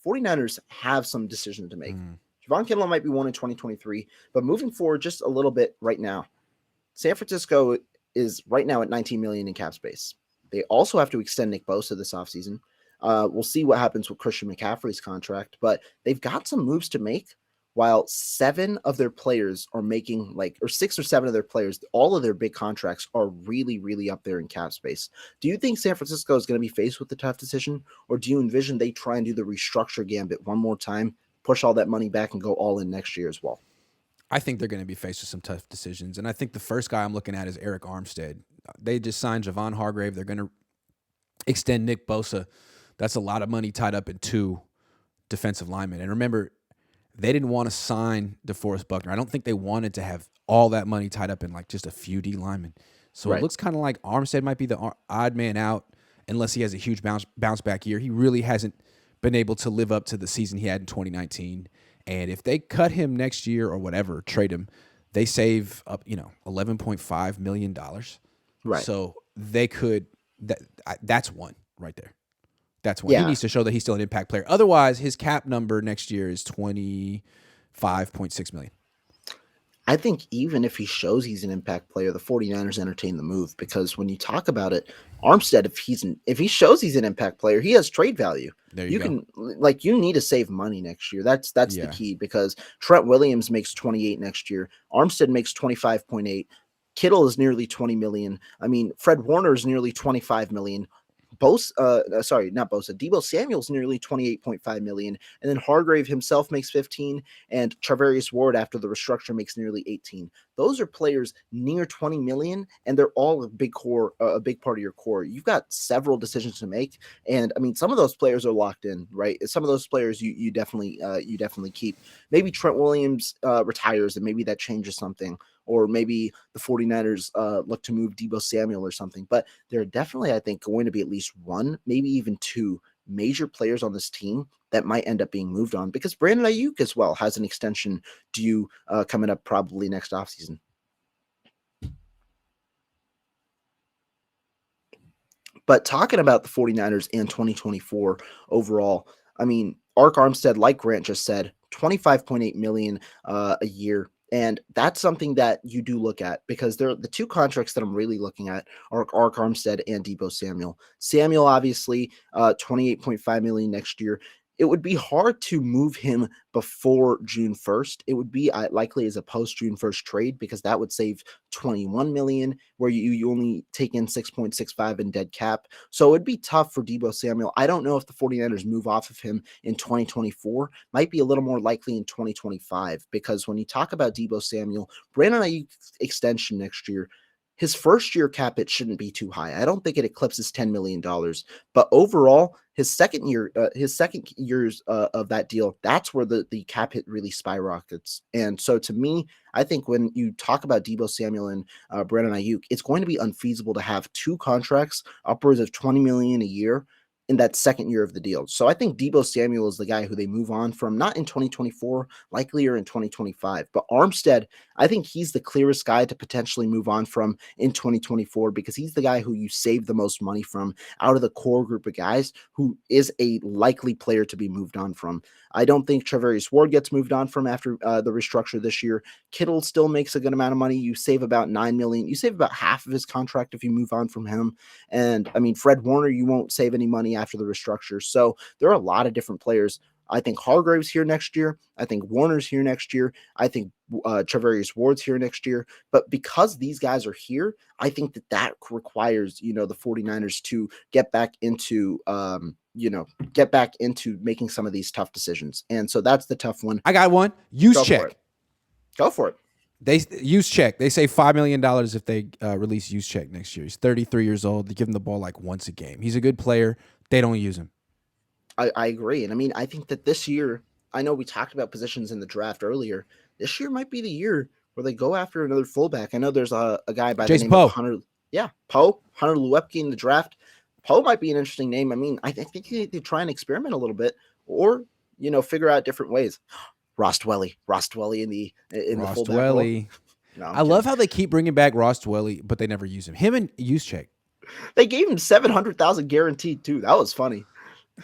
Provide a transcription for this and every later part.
49ers have some decision to make. Mm. Javon Kinlaw might be one in 2023, but moving forward just a little bit right now, San Francisco is right now at 19 million in cap space. They also have to extend Nick Bosa this offseason. We'll see what happens with Christian McCaffrey's contract, but they've got some moves to make. While 7 of their players are making or 6 or 7 of their players, all of their big contracts are really, really up there in cap space. Do you think San Francisco is going to be faced with the tough decision, or do you envision they try and do the restructure gambit one more time, push all that money back, and go all in next year as well? I think they're going to be faced with some tough decisions. And I think the first guy I'm looking at is Eric Armstead. They just signed Javon Hargrave. They're going to extend Nick Bosa. That's a lot of money tied up in 2 defensive linemen. And remember, they didn't want to sign DeForest Buckner. I don't think they wanted to have all that money tied up in just a few D linemen. So It looks kind of like Armstead might be the odd man out unless he has a huge bounce back year. He really hasn't been able to live up to the season he had in 2019. And if they cut him next year or whatever, trade him, they save up, $11.5 million. Right. So they could, that's one right there. That's one. Yeah. He needs to show that he's still an impact player. Otherwise, his cap number next year is $25.6 million. I think even if he shows he's an impact player, the 49ers entertain the move, because when you talk about it, Armstead, if he shows he's an impact player, he has trade value. There you go. You need to save money next year. That's the key, because Trent Williams makes 28 next year. Armstead makes 25.8. Kittle is nearly 20 million. I mean, Fred Warner is nearly 25 million. Deebo Samuel's nearly 28.5 million, and then Hargrave himself makes 15, and Charvarius Ward after the restructure makes nearly 18. Those are players near 20 million, and they're all a big part of your core. You've got several decisions to make, and I mean, some of those players are locked in, right? Some of those players you definitely keep. Maybe Trent Williams retires, and maybe that changes something. Or maybe the 49ers look to move Deebo Samuel or something. But there are definitely, I think, going to be at least 1, maybe even 2 major players on this team that might end up being moved on, because Brandon Ayuk as well has an extension due coming up probably next offseason. But talking about the 49ers in 2024 overall, I mean, Ark Armstead, like Grant just said, $25.8 million a year. And that's something that you do look at, because they're the 2 contracts that I'm really looking at are Ark Armstead and Deebo Samuel. Samuel, obviously, $28.5 million next year. It would be hard to move him before June 1st. It would be likely as a post-June 1st trade, because that would save $21 million, where you only take in 6.65 in dead cap. So it would be tough for Deebo Samuel. I don't know if the 49ers move off of him in 2024. Might be a little more likely in 2025, because when you talk about Deebo Samuel, Brandon Ayuk's extension next year, his first year cap hit shouldn't be too high. I don't think it eclipses $10 million. But overall, his second years of that deal, that's where the cap hit really skyrockets. And so to me, I think when you talk about Deebo Samuel and Brandon Ayuk, it's going to be unfeasible to have 2 contracts upwards of $20 million a year in that second year of the deal. So I think Deebo Samuel is the guy who they move on from, not in 2024, likely or in 2025. But Armstead, I think he's the clearest guy to potentially move on from in 2024, because he's the guy who you save the most money from out of the core group of guys, who is a likely player to be moved on from. I don't think Charvarius Ward gets moved on from after the restructure this year. Kittle still makes a good amount of money. You save about $9 million. You save about half of his contract if you move on from him. And I mean, Fred Warner, you won't save any money after the restructure. So there are a lot of different players. I think Hargrave's here next year. I think Warner's here next year. I think Charvarius Ward's here next year. But because these guys are here, I think that requires, the 49ers to get back into making some of these tough decisions. And so that's the tough one. I got one. Use check. Go for it. They use check. They say $5 million if they release use check next year. He's 33 years old. They give him the ball like once a game. He's a good player. They don't use him. I agree. And I mean, I think that this year, I know we talked about positions in the draft earlier. This year might be the year where they go after another fullback. I know there's a guy by Jason the name Poe. of Hunter. Yeah, Poe. Hunter Luepke in the draft. Poe might be an interesting name. I mean, I think they try and experiment a little bit, or figure out different ways. Ross Dwelly in the fullback role. No, I love how they keep bringing back Ross Dwelly, but they never use him. Him and Juszczyk. They gave him $700,000 guaranteed too. That was funny.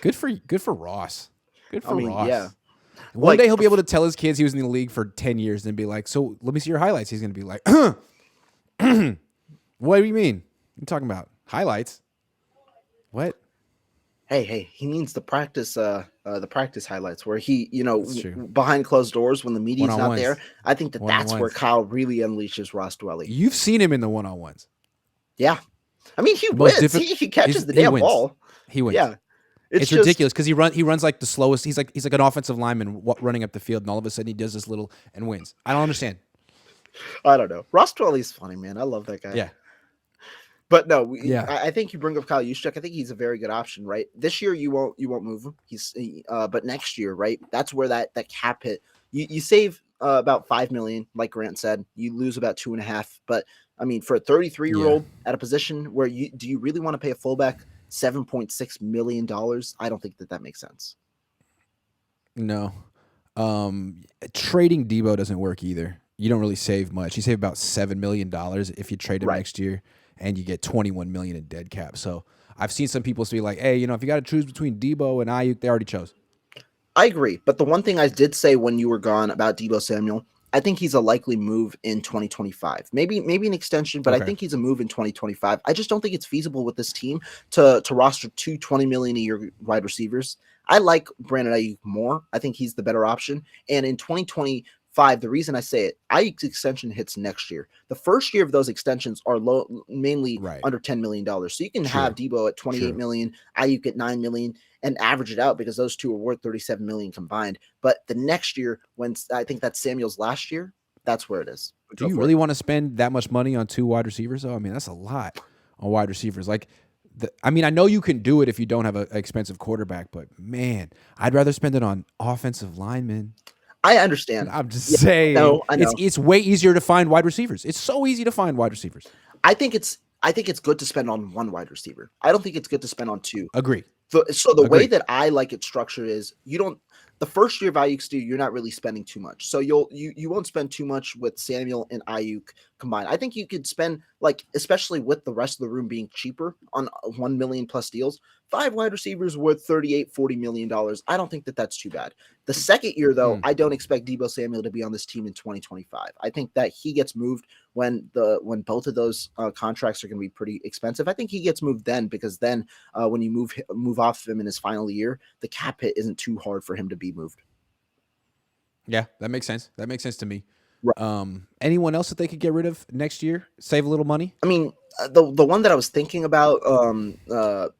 Good for Ross. Good I for mean, yeah, Ross. One day like he'll be able to tell his kids he was in the league for 10 years and be like, so let me see your highlights. He's going to be like, what do you mean? What are you talking about? Highlights? What? hey, he means the practice highlights where he, That's true. behind closed doors when the One media's on not there. ones. I think that One on that's where ones. Kyle really unleashes Ross Dwelly. You've seen him in the one on ones. Yeah, I mean he The most wins. difficult. He catches the He damn wins. ball. He wins. Yeah, it's It's just ridiculous because he runs like the slowest. He's like an offensive lineman running up the field, and all of a sudden he does this little and wins. I don't understand. I don't know. Ross Dwelly's funny, man. I love that guy. Yeah, But no, yeah, I think you bring up Kyle Juszczyk. I think he's a very good option, right? This year you won't move him. But next year, right? That's where that cap hit. You save about 5 million, like Grant said. You lose about 2.5. But I mean, for a 33-year yeah. old at a position where you really want to pay a fullback $7.6 million? I don't think that makes sense. No, trading Debo doesn't work either. You don't really save much. You save about $7 million if you trade him Right. next year, and you get 21 million in dead cap. So I've seen some people be like, "Hey, if you got to choose between Debo and Ayuk, they already chose." I agree, but the one thing I did say when you were gone about Debo Samuel, I think he's a likely move in 2025. Maybe an extension, but I Okay. think he's a move in 2025. I just don't think it's feasible with this team to roster two 20 million a year wide receivers. I like Brandon Ayuk more. I think he's the better option. And in 2025, the reason I say it, Ayuk's extension hits next year. The first year of those extensions are mainly Right. under $10 million. So you can have True. Debo at 28 True. million, Ayuk at 9 million, and average it out because those two are worth 37 million combined. But the next year, when I think that's Samuel's last year, that's where it is. Do Go you for it. really want to spend that much money on two wide receivers? Though I mean, that's a lot on wide receivers. Like, I mean, I know you can do it if you don't have an expensive quarterback, but man, I'd rather spend it on offensive linemen. I understand. I'm just Yeah, saying, no, I it's know. it's way easier to find wide receivers. It's so easy to find wide receivers. I think it's good to spend on one wide receiver. I don't think it's good to spend on two. Agree. So the way Agree. that I like it structured is you don't the first year of Ayuk's due, you're not really spending too much. So you won't spend too much with Samuel and Ayuk combined. I think you could spend like especially with the rest of the room being cheaper on 1 million plus deals, five wide receivers worth 38-40 million dollars. I don't think that that's too bad. The second year though, Hmm. I don't expect Debo Samuel to be on this team in 2025. I think that he gets moved when both of those contracts are going to be pretty expensive. I think he gets moved then because then when you move off of him in his final year, the cap hit isn't too hard for him to be moved. Yeah, that makes sense. That makes sense to me. Right. Anyone else that they could get rid of next year? Save a little money. I mean, the one that I was thinking about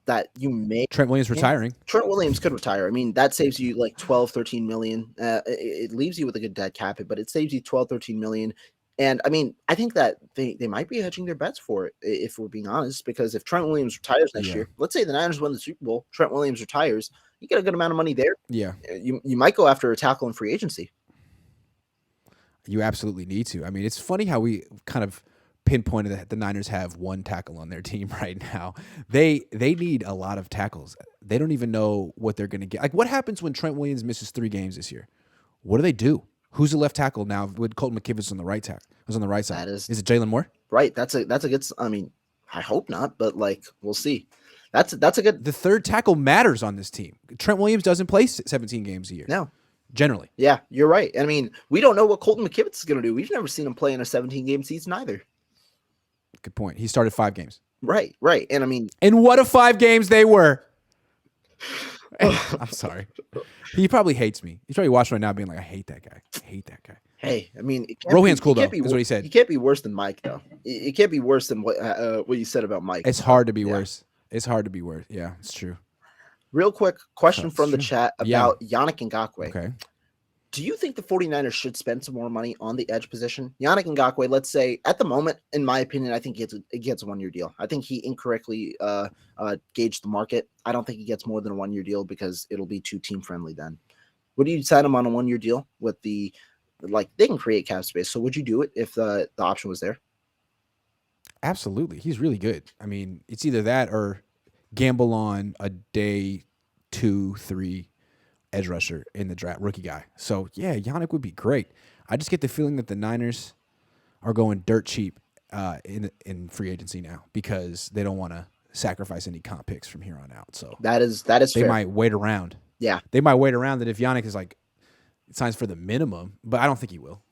that you may Trent Williams retiring. Trent Williams could retire. I mean, that saves you like 12, 13 million. It leaves you with a good dead cap hit, but it saves you 12, 13 million. And I mean, I think that they might be hedging their bets for it, if we're being honest, because if Trent Williams retires next Yeah. year, let's say the Niners win the Super Bowl, Trent Williams retires, you get a good amount of money there. Yeah. You might go after a tackle in free agency. You absolutely need to. I mean, it's funny how we kind of pinpointed that the Niners have one tackle on their team right now. They need a lot of tackles. They don't even know what they're going to get. Like, what happens when Trent Williams misses 3 games this year? What do they do? Who's the left tackle now? With Colton McKivitz on the right tackle, was on the right side. That is Is it Jalen Moore? right. That's a good. I mean, I hope not, but like we'll see. That's a good. The third tackle matters on this team. Trent Williams doesn't play 17 games a year. No, Generally. yeah, you're right. I mean, we don't know what Colton McKivitz is going to do. We've never seen him play in a 17-game season either. Good point. He started 5 games. Right, right. And I mean, And what a 5 games they were. I'm sorry. He probably hates me. He's probably watching right now being like, I hate that guy. I hate that guy. hey, I mean, Rohan's cool, though, is what he said. He can't be worse than Mike, though. It can't be worse than what you said about Mike. It's hard to be Yeah. worse. It's hard to be worse. Yeah, it's true. Real quick question That's from the true. chat Yeah. about Yannick Ngakoue. Okay. Do you think the 49ers should spend some more money on the edge position? Yannick Ngakoue, let's say, at the moment, in my opinion, I think it gets a 1-year deal. I think he incorrectly gauged the market. I don't think he gets more than a 1-year deal because it'll be too team-friendly then. Would you sign him on a 1-year deal with they can create cap space. So would you do it if the option was there? Absolutely. He's really good. I mean, it's either that or gamble on a day 2, 3 edge rusher in the draft, rookie guy. So, yeah, Yannick would be great. I just get the feeling that the Niners are going dirt cheap in free agency now because they don't want to sacrifice any comp picks from here on out. So That is they fair. might wait around. Yeah. They might wait around that if Yannick is like signs for the minimum, but I don't think he will.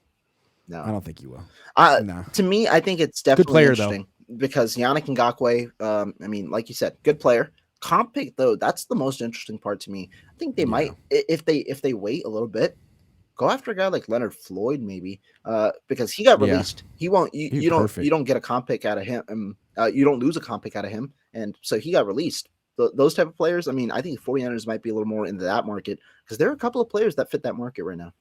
I No. don't think he will. Uh, No. to me, I think it's Good definitely player though. interesting because Yannick Ngakoue, I mean, like you said, good player. Comp pick though, that's the most interesting part to me. I think they Yeah. might, if they wait a little bit, go after a guy like Leonard Floyd maybe, because he got Yeah. released. He won't. You, He'd be you perfect. don't get a comp pick out of him. You don't lose a comp pick out of him, and so he got released. Those type of players. I mean, I think 49ers might be a little more into that market because there are a couple of players that fit that market right now.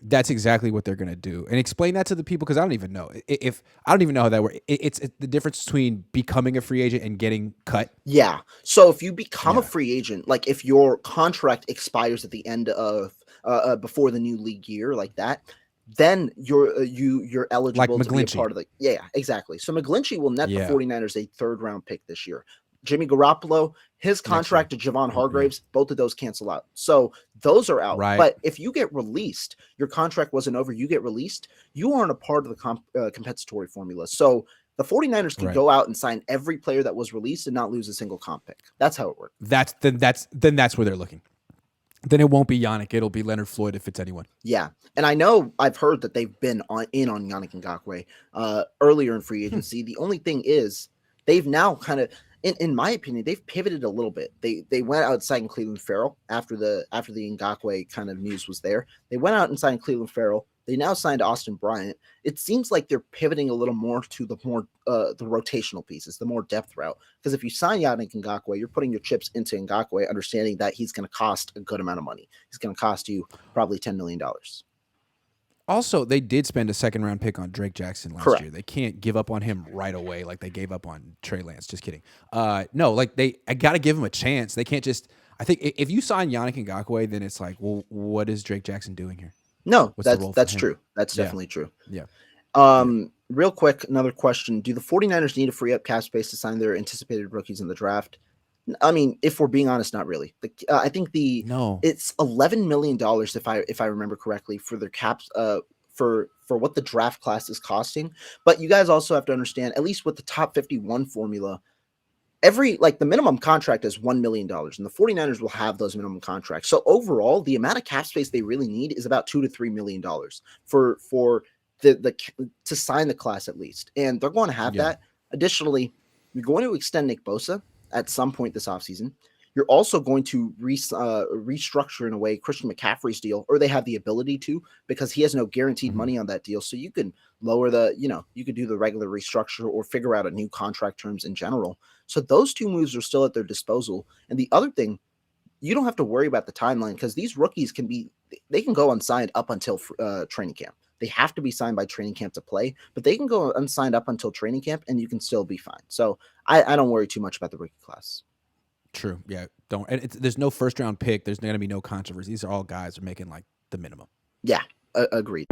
That's exactly what they're gonna do, and explain that to the people because I don't even know if I don't even know how that works. It's the difference between becoming a free agent and getting cut. Yeah. So if you become a Yeah, free agent, like if your contract expires at the end of before the new league year, like that, then you're like eligible to be a McGlinchey. part of the yeah, exactly. So McGlinchey will net the Yeah, 49ers a third round pick this year. Jimmy Garoppolo, his next year. contract to Javon Yeah, Hargraves, both of those cancel out. So those are out. right. But if you get released, your contract wasn't over, you get released, you aren't a part of the compensatory formula. So the 49ers can Right. go out and sign every player that was released and not lose a single comp pick. That's how it works. That's where they're looking. Then it won't be Yannick. It'll be Leonard Floyd if it's anyone. Yeah. And I know I've heard that they've been on Yannick Ngakoue earlier in free agency. The only thing is they've now kind of in my opinion, they've pivoted a little bit. They went out and signed Cleveland Farrell after the Ngakoue kind of news was there. They went out and signed Cleveland Farrell. They now signed Austin Bryant. It seems like they're pivoting a little more to the rotational pieces, the more depth route. Because if you sign Yannick Ngakoue, you're putting your chips into Ngakoue, understanding that he's going to cost a good amount of money. He's going to cost you probably $10 million. Also, they did spend a second round pick on Drake Jackson last Correct. year. They can't give up on him right away like they gave up on Trey Lance. Just kidding. No, like I got to give him a chance. They can't just. I think if you sign Yannick Ngakoue, then it's like, well, what is Drake Jackson doing here? No, What's the role for that's him? true. That's Yeah, definitely true. yeah, yeah. Real quick, another question. Do the 49ers need to free up cap space to sign their anticipated rookies in the draft? I mean, if we're being honest, not really. I think No. it's $11 million if I remember correctly for their caps for what the draft class is costing. But you guys also have to understand, at least with the top 51 formula, the minimum contract is $1 million, and the 49ers will have those minimum contracts. So overall, the amount of cap space they really need is about $2 to $3 million for the to sign the class at least. And they're going to have Yeah. that. Additionally, you're going to extend Nick Bosa at some point this offseason. You're also going to restructure in a way Christian McCaffrey's deal, or they have the ability to, because he has no guaranteed Mhm. money on that deal. So you can lower you could do the regular restructure or figure out a new contract terms in general. So those two moves are still at their disposal. And the other thing, you don't have to worry about the timeline because these rookies they can go unsigned up until training camp. They have to be signed by training camp to play, but they can go unsigned up until training camp and you can still be fine. So I don't worry too much about the rookie class. True. Yeah. Don't. And there's no first round pick. There's going to be no controversy. These are all guys who are making like the minimum. Yeah, agreed.